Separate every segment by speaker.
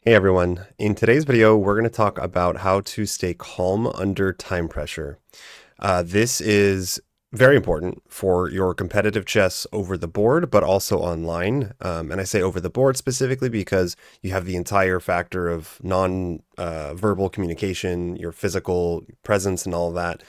Speaker 1: Hey everyone, in today's video, we're going to talk about how to stay calm under time pressure. This is very important for your competitive chess over the board, but also online. And I say over the board specifically because you have the entire factor of non-verbal communication, your physical presence and all of that.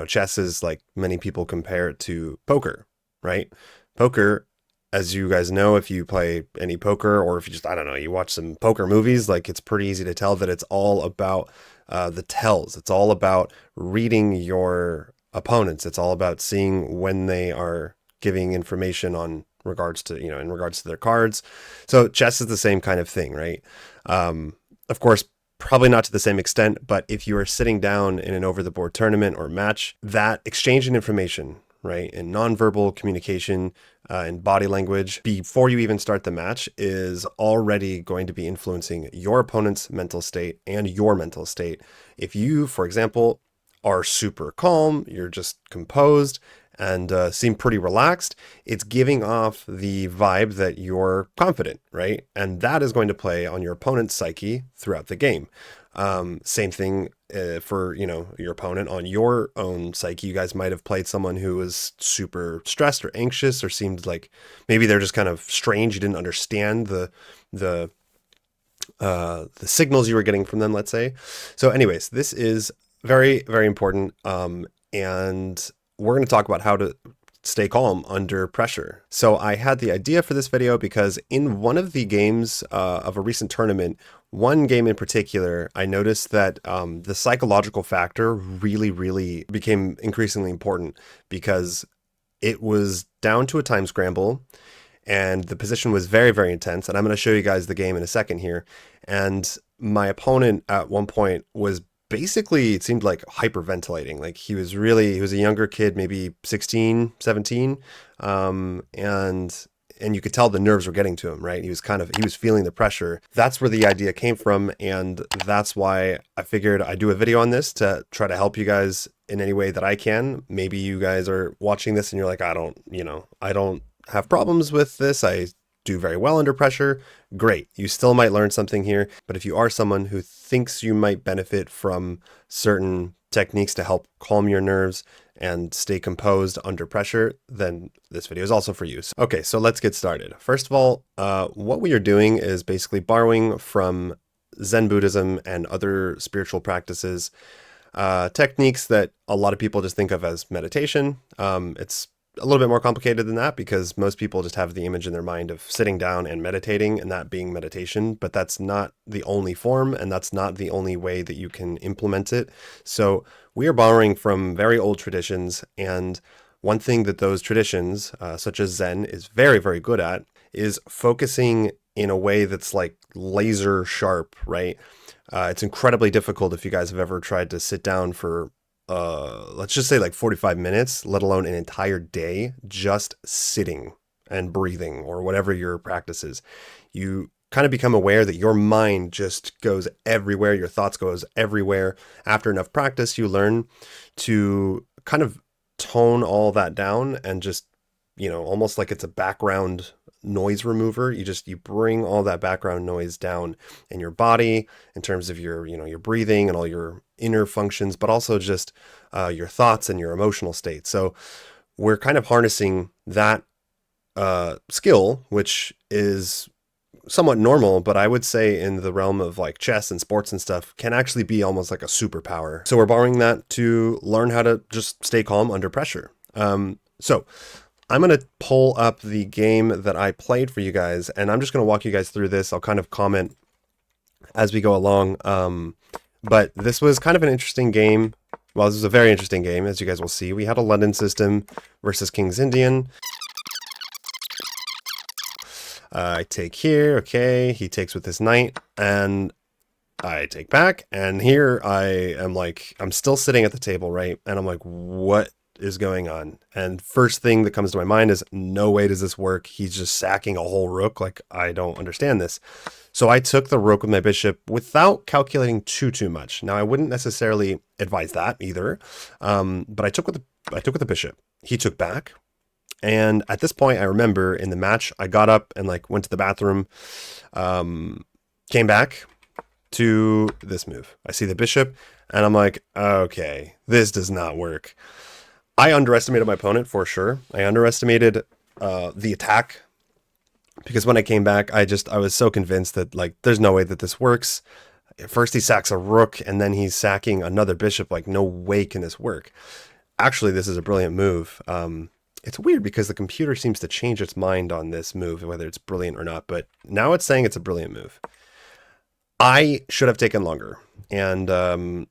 Speaker 1: Chess is like many people compare it to poker, right? Poker, as you guys know, if you play any poker or if you just, I don't know, you watch some poker movies, like it's pretty easy to tell that it's all about the tells. It's all about reading your opponents. It's all about seeing when they are giving information on regards to, in regards to their cards. So chess is the same kind of thing, right? Of course, probably not to the same extent, but if you are sitting down in an over the board tournament or match, that exchange in information, right, and nonverbal communication and body language before you even start the match is already going to be influencing your opponent's mental state and your mental state. If you, for example, are super calm, you're just composed and seem pretty relaxed, it's giving off the vibe that you're confident, right? And that is going to play on your opponent's psyche throughout the game. Same thing for, your opponent on your own psyche. You guys might have played someone who was super stressed or anxious or seemed like maybe they're just kind of strange. You didn't understand the signals you were getting from them, let's say. So anyways, this is very, very important. And we're going to talk about how to stay calm under pressure. So I had the idea for this video because in one of the games of a recent tournament, one game in particular, I noticed that the psychological factor really, really became increasingly important because it was down to a time scramble and the position was very, very intense. And I'm going to show you guys the game in a second here. And my opponent at one point was basically, it seemed like hyperventilating. Like he was a younger kid, maybe 16, 17. And you could tell the nerves were getting to him, right? He was feeling the pressure. That's where the idea came from. And that's why I figured I'd do a video on this to try to help you guys in any way that I can. Maybe you guys are watching this and you're like, I don't have problems with this. I do very well under pressure. Great. You still might learn something here. But if you are someone who thinks you might benefit from certain techniques to help calm your nerves and stay composed under pressure, then this video is also for you. Okay, so let's get started. First of all, what we are doing is basically borrowing from Zen Buddhism and other spiritual practices, techniques that a lot of people just think of as meditation. It's a little bit more complicated than that because most people just have the image in their mind of sitting down and meditating and that being meditation, but that's not the only form and that's not the only way that you can implement it. So we are borrowing from very old traditions, and one thing that those traditions, such as Zen, is very, very good at is focusing in a way that's like laser sharp, right? It's incredibly difficult if you guys have ever tried to sit down for let's just say like 45 minutes, let alone an entire day, just sitting and breathing or whatever your practice is. You kind of become aware that your mind just goes everywhere. Your thoughts goes everywhere. After enough practice, you learn to kind of tone all that down and just, almost like it's a background noise remover. You bring all that background noise down in your body in terms of your breathing and all your inner functions, but also just your thoughts and your emotional state. So we're kind of harnessing that skill, which is somewhat normal, but I would say in the realm of like chess and sports and stuff can actually be almost like a superpower. So we're borrowing that to learn how to just stay calm under pressure. So I'm going to pull up the game that I played for you guys, and I'm just going to walk you guys through this. I'll kind of comment as we go along. But this was kind of an interesting game. Well, this was a very interesting game, as you guys will see. We had a London system versus King's Indian. I take here, okay. He takes with his knight, and I take back. And here I am like, I'm still sitting at the table, right? And I'm like, what is going on? And first thing that comes to my mind is, no way does this work. He's just sacking a whole rook. Like, I don't understand this. So I took the rook with my bishop without calculating too much. Now I wouldn't necessarily advise that either, but I took with the bishop. He took back, and at this point, I remember in the match, I got up and like went to the bathroom, Came back to this move. I see the bishop, and I'm like, okay, this does not work. I underestimated my opponent for sure. I underestimated the attack, because when I came back, I was so convinced that, like, there's no way that this works. First he sacks a rook, and then he's sacking another bishop. Like, no way can this work. Actually, this is a brilliant move. It's weird because the computer seems to change its mind on this move, whether it's brilliant or not, but now it's saying it's a brilliant move. I should have taken longer, and I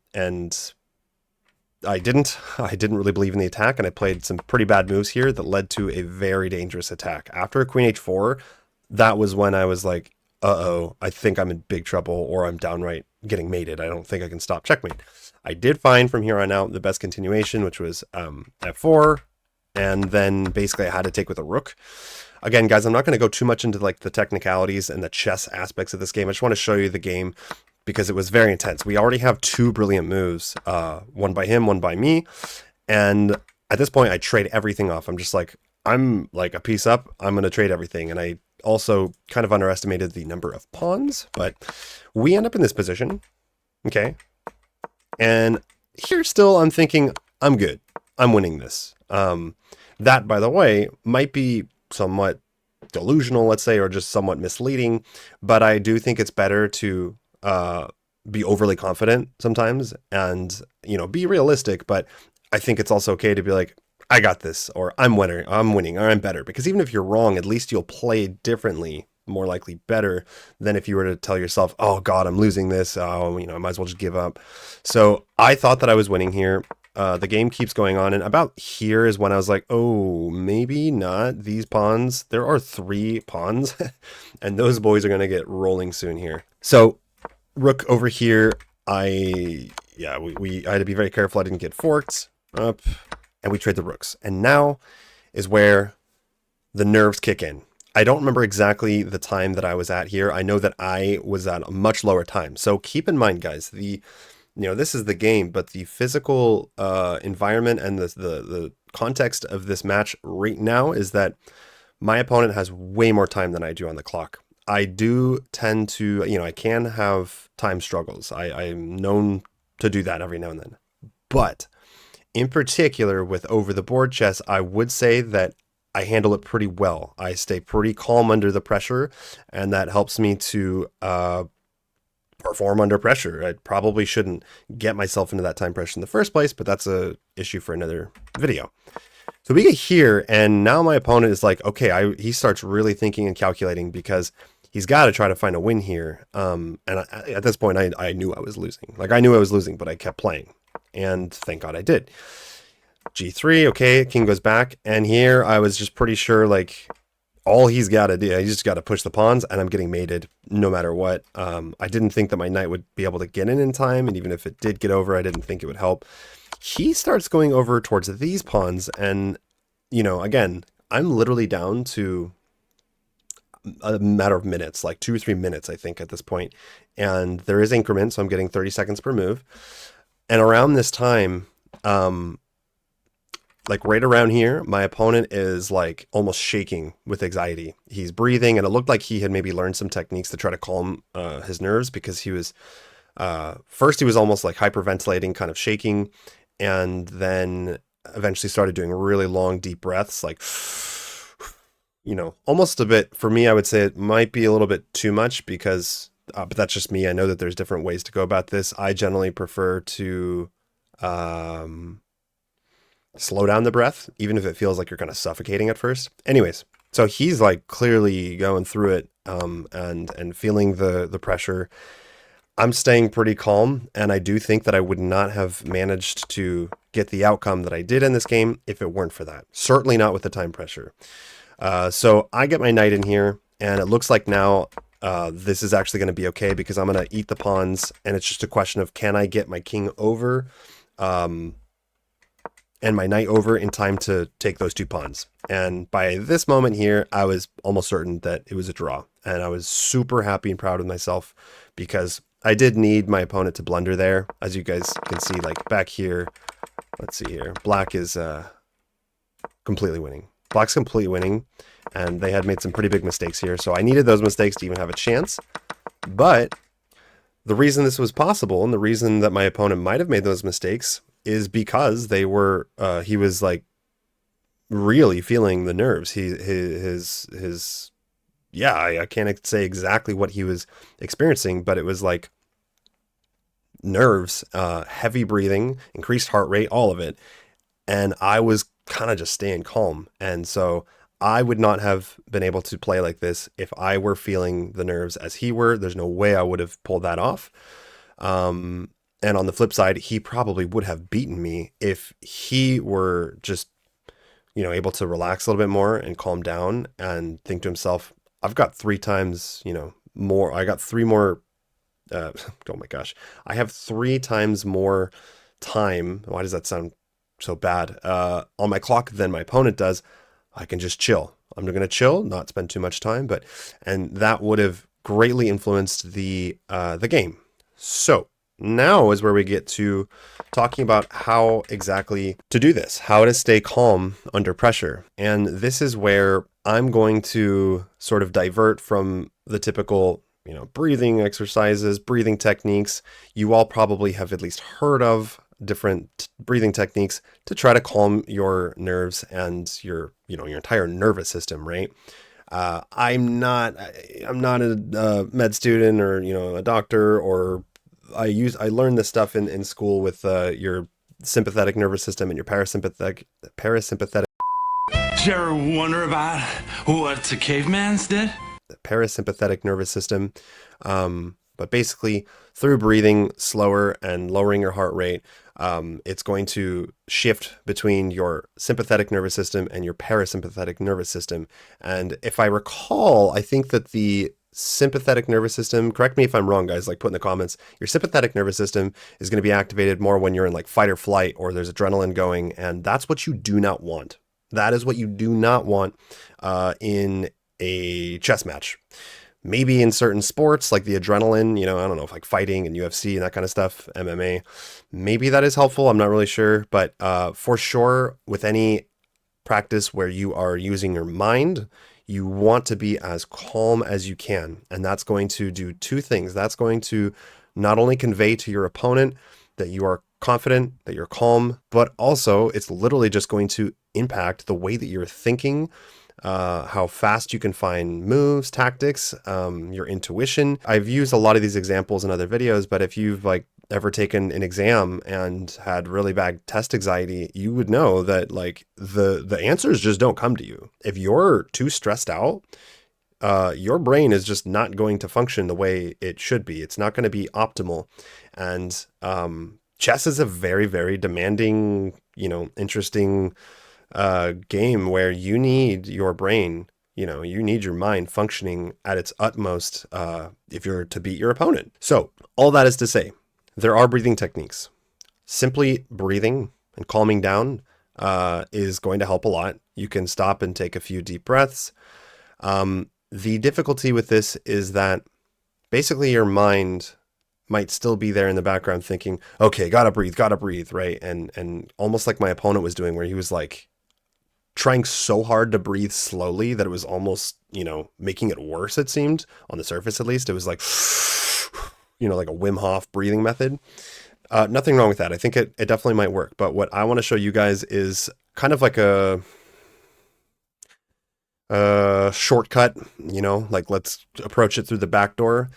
Speaker 1: didn't. I didn't really believe in the attack, and I played some pretty bad moves here that led to a very dangerous attack. After Queen H4, that was when I was like, uh-oh, I think I'm in big trouble, or I'm downright getting mated. I don't think I can stop checkmate. I did find from here on out the best continuation, which was F4, and then basically I had to take with a rook. Again, guys, I'm not going to go too much into like the technicalities and the chess aspects of this game. I just want to show you the game because it was very intense. We already have two brilliant moves, one by him, one by me. And at this point, I trade everything off. I'm just like, I'm like a piece up. I'm going to trade everything. And I also kind of underestimated the number of pawns, but we end up in this position. Okay. And here still, I'm thinking, I'm good. I'm winning this. That, by the way, might be somewhat delusional, let's say, or just somewhat misleading, but I do think it's better to be overly confident sometimes and, you know, be realistic. But I think it's also okay to be like, I got this, or I'm winning, or I'm better. Because even if you're wrong, at least you'll play differently, more likely better than if you were to tell yourself, oh God, I'm losing this. Oh, you know, I might as well just give up. So I thought that I was winning here. The game keeps going on, and about here is when I was like, oh, maybe not. These pawns, there are 3 pawns, and those boys are going to get rolling soon here. So rook over here, I had to be very careful I didn't get forked up, and we trade the rooks. And now is where the nerves kick in. I don't remember exactly the time that I was at here. I know that I was at a much lower time. So keep in mind, guys, this is the game, but the physical environment and the context of this match right now is that my opponent has way more time than I do on the clock. I do tend to, I can have time struggles. I'm known to do that every now and then. But in particular with over the board chess, I would say that I handle it pretty well. I stay pretty calm under the pressure, and that helps me to perform under pressure. I probably shouldn't get myself into that time pressure in the first place, but that's a issue for another video. So we get here, and now my opponent is like, okay, he starts really thinking and calculating because he's got to try to find a win here. And at this point, I knew I was losing. Like, I knew I was losing, but I kept playing, and thank God I did. G3, okay, king goes back, and here I was just pretty sure, like, all he's got to do, he's just got to push the pawns, and I'm getting mated no matter what. I didn't think that my knight would be able to get in time, and even if it did get over, I didn't think it would help. He starts going over towards these pawns, and, again, I'm literally down to a matter of minutes, like 2 or 3 minutes, I think, at this point. And there is increment, so I'm getting 30 seconds per move. And around this time, like right around here, my opponent is like almost shaking with anxiety. He's breathing, and it looked like he had maybe learned some techniques to try to calm his nerves, because he was, first he was almost like hyperventilating, kind of shaking, and then eventually started doing really long, deep breaths, like, almost a bit, for me, I would say it might be a little bit too much because, but that's just me. I know that there's different ways to go about this. I generally prefer to, slow down the breath, even if it feels like you're kind of suffocating at first. Anyways, so he's like clearly going through it, and feeling the pressure. I'm staying pretty calm, and I do think that I would not have managed to get the outcome that I did in this game if it weren't for that. Certainly not with the time pressure. So I get my knight in here, and it looks like now this is actually going to be okay, because I'm going to eat the pawns, and it's just a question of, can I get my king over and my knight over in time to take those 2 pawns. And by this moment here, I was almost certain that it was a draw, and I was super happy and proud of myself, because I did need my opponent to blunder there. As you guys can see, like back here, let's see here, black is completely winning. Black's completely winning, and they had made some pretty big mistakes here, so I needed those mistakes to even have a chance. But the reason this was possible and the reason that my opponent might have made those mistakes is because he was like really feeling the nerves. Yeah, I can't say exactly what he was experiencing, but it was like nerves, heavy breathing, increased heart rate, all of it. And I was kind of just staying calm. And so I would not have been able to play like this if I were feeling the nerves as he were. There's no way I would have pulled that off. And on the flip side, he probably would have beaten me if he were just, able to relax a little bit more and calm down and think to himself, I've got 3 times, more. I got 3 more. Oh my gosh. I have 3 times more time. Why does that sound so bad? On my clock than my opponent does. I can just chill. I'm going to chill, not spend too much time, and that would have greatly influenced the game. So now is where we get to talking about how exactly to do this, how to stay calm under pressure. And this is where I'm going to sort of divert from the typical, breathing exercises, breathing techniques. You all probably have at least heard of different breathing techniques to try to calm your nerves and your entire nervous system, right? I'm not a med student or, a doctor, or I learned this stuff in school with your sympathetic nervous system and your parasympathetic.
Speaker 2: Did you ever wonder about what the cavemans did?
Speaker 1: Parasympathetic nervous system. But basically, through breathing slower and lowering your heart rate, it's going to shift between your sympathetic nervous system and your parasympathetic nervous system. And if I recall, I think that the sympathetic nervous system, correct me if I'm wrong, guys, like put in the comments, your sympathetic nervous system is going to be activated more when you're in like fight or flight, or there's adrenaline going, and that's what you do not want. That is what you do not want in a chess match. Maybe in certain sports like the adrenaline, I don't know, if like fighting and UFC and that kind of stuff, MMA, maybe that is helpful. I'm not really sure, but for sure, with any practice where you are using your mind, you want to be as calm as you can. And that's going to do 2 things. That's going to not only convey to your opponent that you are confident, that you're calm, but also it's literally just going to impact the way that you're thinking, how fast you can find moves, tactics, your intuition. I've used a lot of these examples in other videos, but if you've ever taken an exam and had really bad test anxiety, you would know that the answers just don't come to you. If you're too stressed out, your brain is just not going to function the way it should be. It's not going to be optimal. And chess is a very, very demanding, interesting game where you need your brain, you need your mind functioning at its utmost if you're to beat your opponent. So all that is to say, there are breathing techniques. Simply breathing and calming down is going to help a lot. You can stop and take a few deep breaths. The difficulty with this is that basically your mind might still be there in the background thinking, okay, gotta breathe, right? And almost like my opponent was doing, where he was like trying so hard to breathe slowly that it was almost, making it worse, it seemed, on the surface at least. It was like, like a Wim Hof breathing method. Nothing wrong with that. I think it definitely might work. But what I want to show you guys is kind of like a shortcut, let's approach it through the back door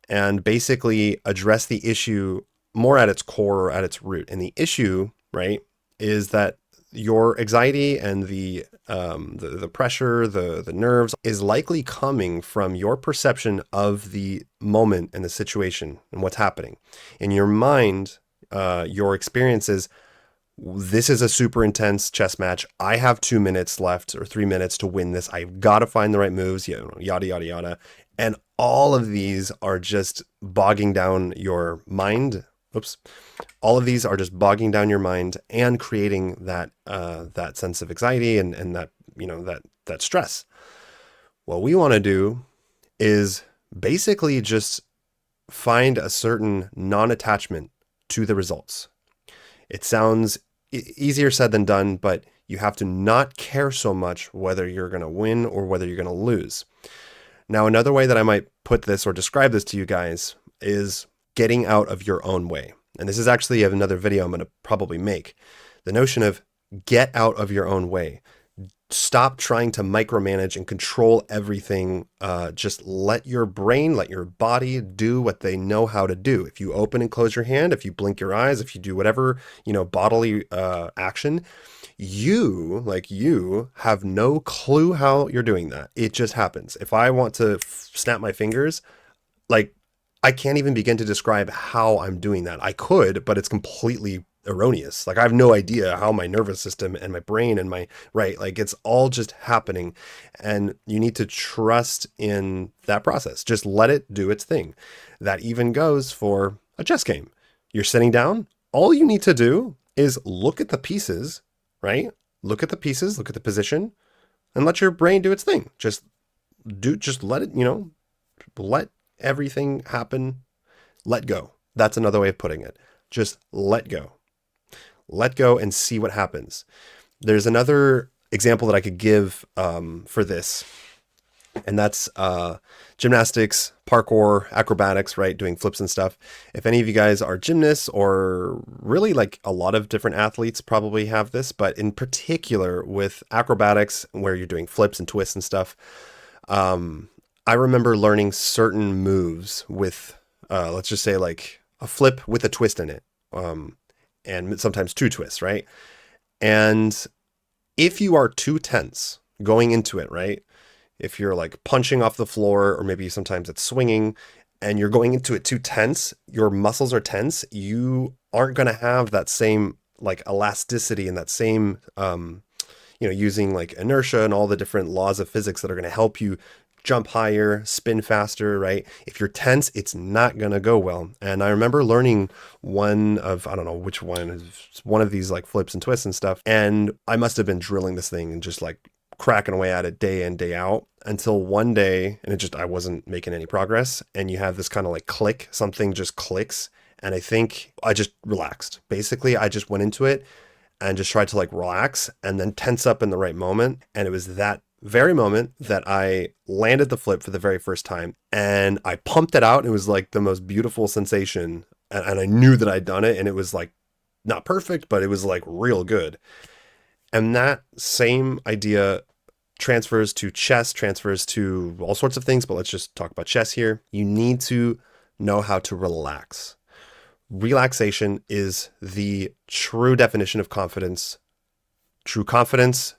Speaker 1: and basically address the issue more at its core or at its root. And the issue, right, is that your anxiety and the pressure, the nerves is likely coming from your perception of the moment and the situation and what's happening. In your mind, your experience is, this is a super intense chess match. I have 2 minutes left or 3 minutes to win this. I've got to find the right moves, yada, yada, yada. And all of these are just bogging down your mind. All of these are just bogging down your mind and creating that sense of anxiety and that, that stress. What we want to do is basically just find a certain non-attachment to the results. It sounds easier said than done, but you have to not care so much whether you're going to win or whether you're going to lose. Now, another way that I might put this or describe this to you guys is getting out of your own way. And this is actually another video I'm going to probably make. The notion of get out of your own way. Stop trying to micromanage and control everything. Just let your brain, let your body do what they know how to do. If you open and close your hand, if you blink your eyes, if you do whatever, bodily action, you have no clue how you're doing that. It just happens. If I want to snap my fingers, I can't even begin to describe how I'm doing that. I could, but it's completely erroneous. I have no idea how my nervous system and my brain and it's all just happening. And you need to trust in that process. Just let it do its thing. That even goes for a chess game. You're sitting down. All you need to do is look at the pieces, right? Look at the pieces, look at the position, and let your brain do its thing. Just let it, let everything happen. Let go. That's another way of putting it. Just let go. Let go and see what happens. There's another example that I could give for this, and that's gymnastics, parkour, acrobatics, right? Doing flips and stuff. If any of you guys are gymnasts, or really a lot of different athletes probably have this, but in particular with acrobatics, where you're doing flips and twists and stuff, I remember learning certain moves with, let's just say a flip with a twist in it. And sometimes two twists, right? And if you are too tense going into it, right? If you're punching off the floor, or maybe sometimes it's swinging, and you're going into it too tense, your muscles are tense, you aren't going to have that same elasticity and that same, using inertia and all the different laws of physics that are going to help you jump higher, spin faster, right? If you're tense, it's not going to go well. And I remember learning one of, I don't know which one of these flips and twists and stuff. And I must have been drilling this thing and just cracking away at it day in, day out, until one day, and I wasn't making any progress. And you have this kind of click, something just clicks. And I think I just relaxed. Basically, I just went into it and just tried to relax and then tense up in the right moment. And it was that very moment that I landed the flip for the very first time, and I pumped it out. It was the most beautiful sensation, and I knew that I'd done it, and it was not perfect, but it was real good. And that same idea transfers to chess, transfers to all sorts of things, but let's just talk about chess here. You need to know how to relax. Relaxation is the true definition of confidence. True confidence,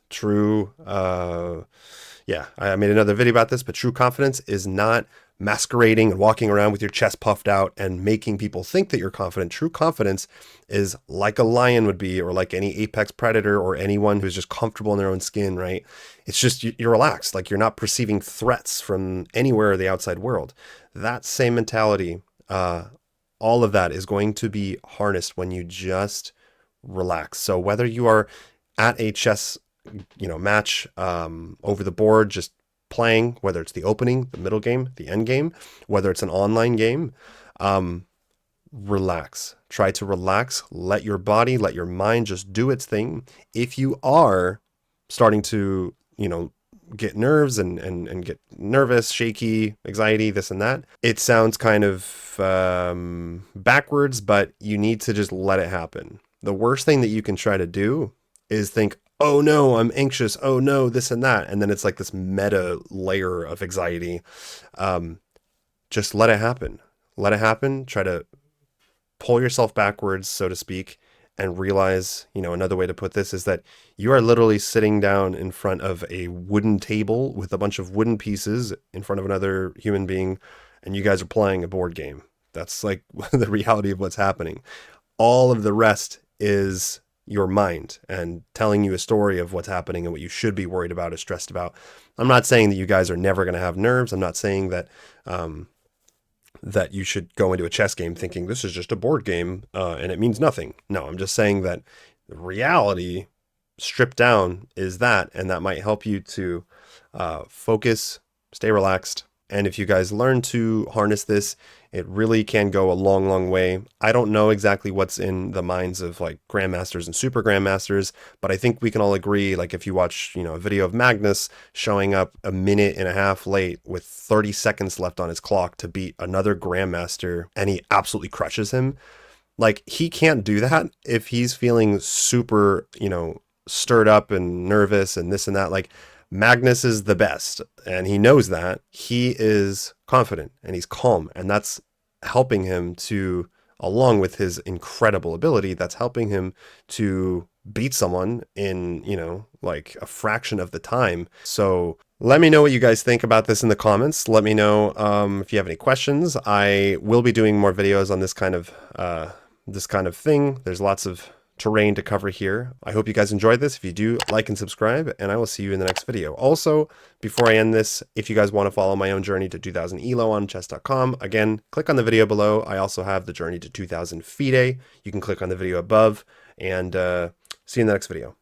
Speaker 1: I made another video about this, but true confidence is not masquerading and walking around with your chest puffed out and making people think that you're confident. True confidence is like a lion would be, or like any apex predator, or anyone who's just comfortable in their own skin, right? It's just you're relaxed, you're not perceiving threats from anywhere in the outside world. That same mentality, all of that is going to be harnessed when you just relax. So whether you are at a chess, match over the board, just playing, whether it's the opening, the middle game, the end game, whether it's an online game, relax. Try to relax. Let your body, let your mind just do its thing. If you are starting to, get nerves and get nervous, shaky, anxiety, this and that, it sounds kind of backwards, but you need to just let it happen. The worst thing that you can try to do is think, oh no, I'm anxious. Oh no, this and that. And then it's this meta layer of anxiety. Just let it happen. Let it happen. Try to pull yourself backwards, so to speak, and realize, another way to put this is that you are literally sitting down in front of a wooden table with a bunch of wooden pieces in front of another human being, and you guys are playing a board game. That's the reality of what's happening. All of the rest is your mind and telling you a story of what's happening and what you should be worried about or stressed about. I'm not saying that you guys are never going to have nerves. I'm not saying that that you should go into a chess game thinking this is just a board game and it means nothing. No, I'm just saying that the reality stripped down is that, and that might help you to focus, stay relaxed, And if you guys learn to harness this, it really can go a long, long way. I don't know exactly what's in the minds of like grandmasters and super grandmasters, but I think we can all agree, like if you watch, a video of Magnus showing up a minute and a half late with 30 seconds left on his clock to beat another grandmaster and he absolutely crushes him, like he can't do that if he's feeling super, stirred up and nervous and this and that. Like Magnus is the best and he knows that. He is confident and he's calm, and that's helping him to, along with his incredible ability, that's helping him to beat someone in, like a fraction of the time. So let me know what you guys think about this in the comments. Let me know if you have any questions. I will be doing more videos on this kind of thing. There's lots of terrain to cover here. I hope you guys enjoyed this. If you do, like and subscribe, and I will see you in the next video. Also, before I end this, if you guys want to follow my own journey to 2000 ELO on chess.com, again, click on the video below. I also have the journey to 2000 FIDE. You can click on the video above, and see you in the next video.